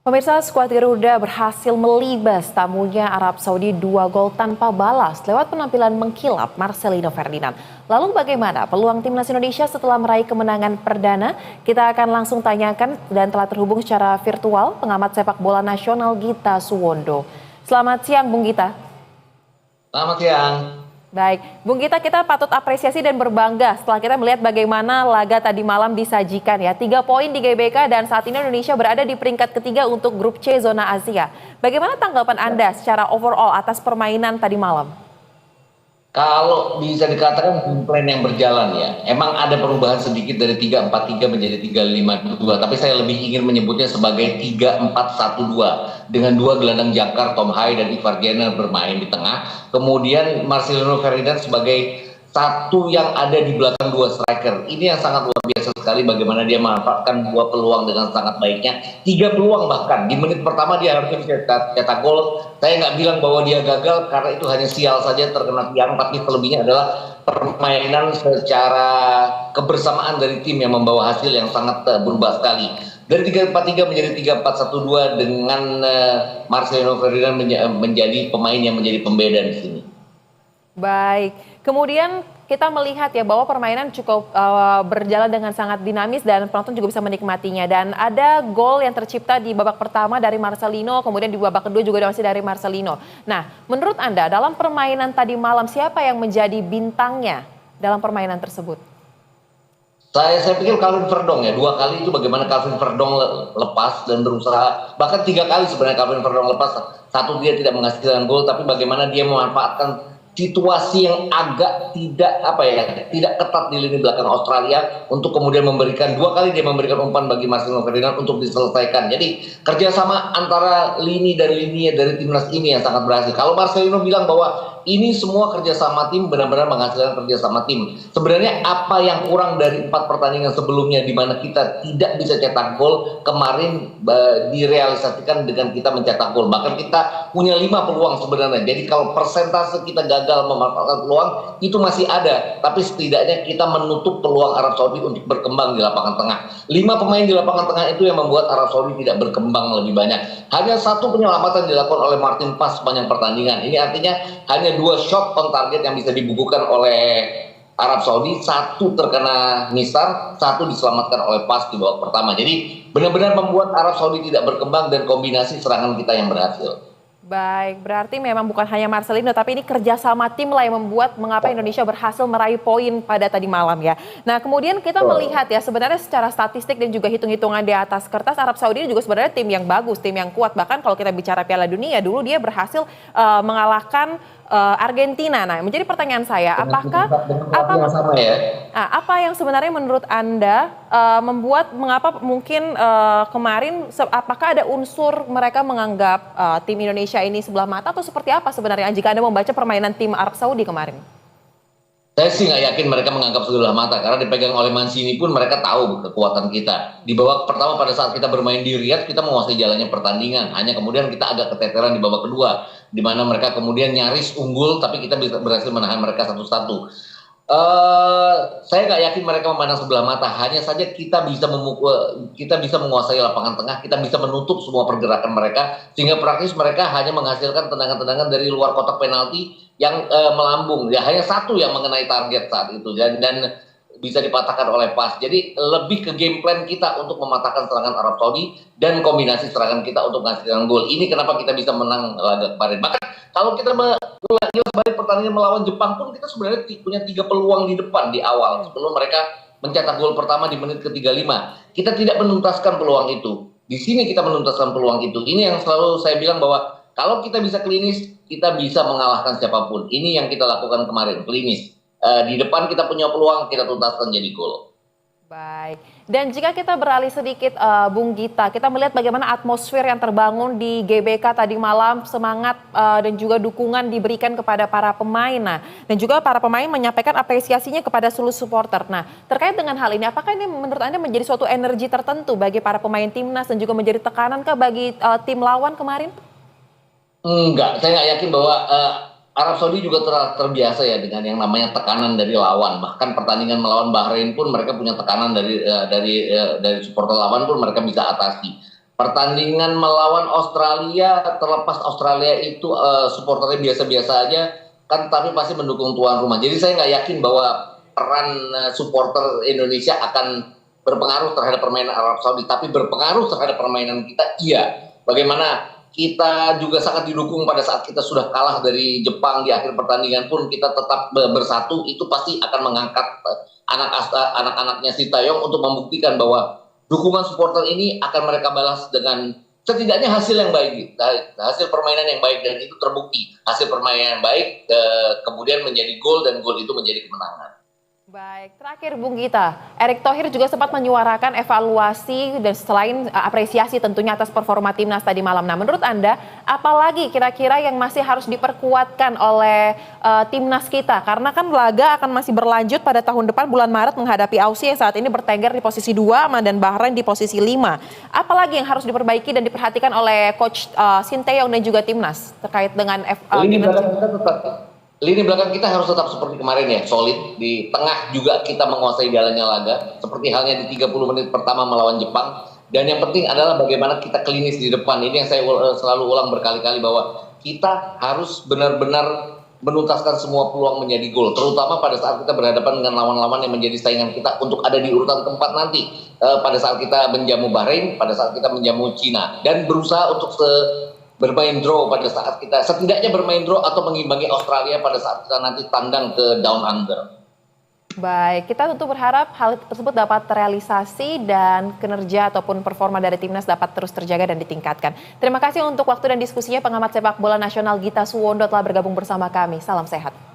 Pemirsa, skuad Garuda berhasil melibas tamunya Arab Saudi 2 gol tanpa balas lewat penampilan mengkilap Marcelino Ferdinand. Lalu bagaimana peluang timnas Indonesia setelah meraih kemenangan perdana? Kita akan langsung tanyakan dan telah terhubung secara virtual pengamat sepak bola nasional Gita Suwondo. Selamat siang Bung Gita. Selamat siang. Baik, Bung Gita, kita patut apresiasi dan berbangga setelah kita melihat bagaimana laga tadi malam disajikan ya. 3 poin di GBK dan saat ini Indonesia berada di peringkat ketiga untuk grup C zona Asia. Bagaimana tanggapan Anda secara overall atas permainan tadi malam? Kalau bisa dikatakan game plan yang berjalan ya, emang ada perubahan sedikit dari 3-4-3 menjadi 3-5-2, tapi saya lebih ingin menyebutnya sebagai 3-4-1-2 dengan 2 gelandang jangkar Tom Hai dan Ivar Jenner bermain di tengah, kemudian Marcelino Ferdinand sebagai satu yang ada di belakang 2 striker. Ini yang sangat luar biasa sekali bagaimana dia memanfaatkan 2 peluang dengan sangat baiknya. 3 peluang bahkan di menit pertama dia harusnya bisa cetak gol. Saya nggak bilang bahwa dia gagal karena itu hanya sial saja terkena tiang, tapi selebihnya adalah permainan secara kebersamaan dari tim yang membawa hasil yang sangat berubah sekali. Dari 3-4-3 menjadi 3-4-1-2 dengan Marcelino Ferdinand menjadi pemain yang menjadi pembeda di sini. Baik, kemudian kita melihat ya bahwa permainan cukup berjalan dengan sangat dinamis dan penonton juga bisa menikmatinya. Dan ada gol yang tercipta di babak pertama dari Marcelino, kemudian di babak kedua juga masih dari Marcelino. Nah, menurut Anda dalam permainan tadi malam siapa yang menjadi bintangnya dalam permainan tersebut? Saya pikir Calvin Verdong ya, 2 kali itu bagaimana Calvin Verdong lepas dan berusaha, bahkan 3 kali sebenarnya Calvin Verdong lepas, satu dia tidak menghasilkan gol, tapi bagaimana dia memanfaatkan situasi yang agak tidak ketat di lini belakang Australia untuk kemudian memberikan 2 kali dia memberikan umpan bagi Marcelino Ferdinand untuk diselesaikan. Jadi kerjasama antara lini dan lini dari timnas ini yang sangat berhasil. Kalau Marcelino bilang bahwa ini semua kerjasama tim, benar-benar menghasilkan kerjasama tim. Sebenarnya apa yang kurang dari 4 pertandingan sebelumnya di mana kita tidak bisa cetak gol, kemarin direalisasikan dengan kita mencetak gol. Bahkan kita punya 5 peluang sebenarnya. Jadi kalau persentase kita gagal memanfaatkan peluang itu masih ada, tapi setidaknya kita menutup peluang Arab Saudi untuk berkembang di lapangan tengah. 5 pemain di lapangan tengah itu yang membuat Arab Saudi tidak berkembang lebih banyak. Hanya 1 penyelamatan dilakukan oleh Martin Pas sepanjang pertandingan. Ini artinya hanya 2 shot on target yang bisa dibukukan oleh Arab Saudi, 1 terkena misar, 1 diselamatkan oleh Pas di babak pertama. Jadi benar-benar membuat Arab Saudi tidak berkembang dan kombinasi serangan kita yang berhasil. Baik, berarti memang bukan hanya Marcelino, tapi ini kerjasama tim lah yang membuat mengapa Indonesia berhasil meraih poin pada tadi malam ya. Nah, kemudian kita melihat ya sebenarnya secara statistik dan juga hitung-hitungan di atas kertas, Arab Saudi juga sebenarnya tim yang bagus, tim yang kuat. Bahkan kalau kita bicara Piala Dunia, dulu dia berhasil mengalahkan Argentina. Nah, menjadi pertanyaan saya, apa yang sebenarnya menurut Anda membuat mengapa mungkin kemarin apakah ada unsur mereka menganggap tim Indonesia ini sebelah mata atau seperti apa sebenarnya jika Anda membaca permainan tim Arab Saudi kemarin? Saya sih nggak yakin mereka menganggap sebelah mata karena dipegang oleh Mancini pun mereka tahu kekuatan kita. Di babak pertama pada saat kita bermain di Riyadh kita menguasai jalannya pertandingan. Hanya kemudian kita agak keteteran di babak kedua di mana mereka kemudian nyaris unggul tapi kita berhasil menahan mereka 1-1. Saya nggak yakin mereka memandang sebelah mata. Hanya saja kita bisa menguasai lapangan tengah, kita bisa menutup semua pergerakan mereka sehingga praktis mereka hanya menghasilkan tendangan-tendangan dari luar kotak penalti yang melambung. Ya hanya 1 yang mengenai target saat itu dan bisa dipatahkan oleh Pas. Jadi lebih ke game plan kita untuk mematahkan serangan Arab Saudi dan kombinasi serangan kita untuk menghasilkan gol. Ini kenapa kita bisa menang laga kemarin. Bahkan kalau kita balik pertandingan melawan Jepang pun kita sebenarnya punya 3 peluang di depan di awal sebelum mereka mencetak gol pertama di menit ke-35. Kita tidak menuntaskan peluang itu. Di sini kita menuntaskan peluang itu. Ini yang selalu saya bilang bahwa kalau kita bisa klinis, kita bisa mengalahkan siapapun. Ini yang kita lakukan kemarin, klinis. Di depan kita punya peluang, kita tuntaskan jadi gol. Baik, dan jika kita beralih sedikit Bung Gita, kita melihat bagaimana atmosfer yang terbangun di GBK tadi malam, semangat dan juga dukungan diberikan kepada para pemain. Nah, dan juga para pemain menyampaikan apresiasinya kepada seluruh supporter. Nah, terkait dengan hal ini, apakah ini menurut Anda menjadi suatu energi tertentu bagi para pemain timnas dan juga menjadi tekanan bagi tim lawan kemarin? Enggak, saya nggak yakin bahwa Arab Saudi juga terbiasa ya dengan yang namanya tekanan dari lawan. Bahkan pertandingan melawan Bahrain pun mereka punya tekanan dari supporter lawan pun mereka bisa atasi. Pertandingan melawan Australia, terlepas Australia itu supporternya biasa-biasa aja, kan tapi pasti mendukung tuan rumah. Jadi saya nggak yakin bahwa peran supporter Indonesia akan berpengaruh terhadap permainan Arab Saudi, tapi berpengaruh terhadap permainan kita, iya. Bagaimana kita juga sangat didukung pada saat kita sudah kalah dari Jepang di akhir pertandingan pun kita tetap bersatu, itu pasti akan mengangkat anak-anaknya Sintayong untuk membuktikan bahwa dukungan supporter ini akan mereka balas dengan setidaknya hasil yang baik, hasil permainan yang baik, dan itu terbukti hasil permainan yang baik kemudian menjadi gol dan gol itu menjadi kemenangan. Baik, terakhir Bung Gita, Erick Thohir juga sempat menyuarakan evaluasi dan selain apresiasi tentunya atas performa timnas tadi malam. Nah, menurut Anda, apalagi kira-kira yang masih harus diperkuatkan oleh timnas kita? Karena kan laga akan masih berlanjut pada tahun depan bulan Maret menghadapi Aussie yang saat ini bertengger di posisi 2 dan Bahrain di posisi 5. Apalagi yang harus diperbaiki dan diperhatikan oleh Coach Sinteyong dan juga timnas terkait dengan Lini belakang kita harus tetap seperti kemarin ya, solid. Di tengah juga kita menguasai jalannya laga, seperti halnya di 30 menit pertama melawan Jepang. Dan yang penting adalah bagaimana kita klinis di depan. Ini yang saya selalu ulang berkali-kali, bahwa kita harus benar-benar menuntaskan semua peluang menjadi gol. Terutama pada saat kita berhadapan dengan lawan-lawan yang menjadi saingan kita untuk ada di urutan keempat nanti. Pada saat kita menjamu Bahrain, pada saat kita menjamu Cina. Dan berusaha untuk bermain draw pada saat kita, setidaknya bermain draw atau mengimbangi Australia pada saat kita nanti tandang ke Down Under. Baik, kita tentu berharap hal tersebut dapat terrealisasi dan kinerja ataupun performa dari timnas dapat terus terjaga dan ditingkatkan. Terima kasih untuk waktu dan diskusinya pengamat sepak bola nasional Gita Suwondo telah bergabung bersama kami. Salam sehat.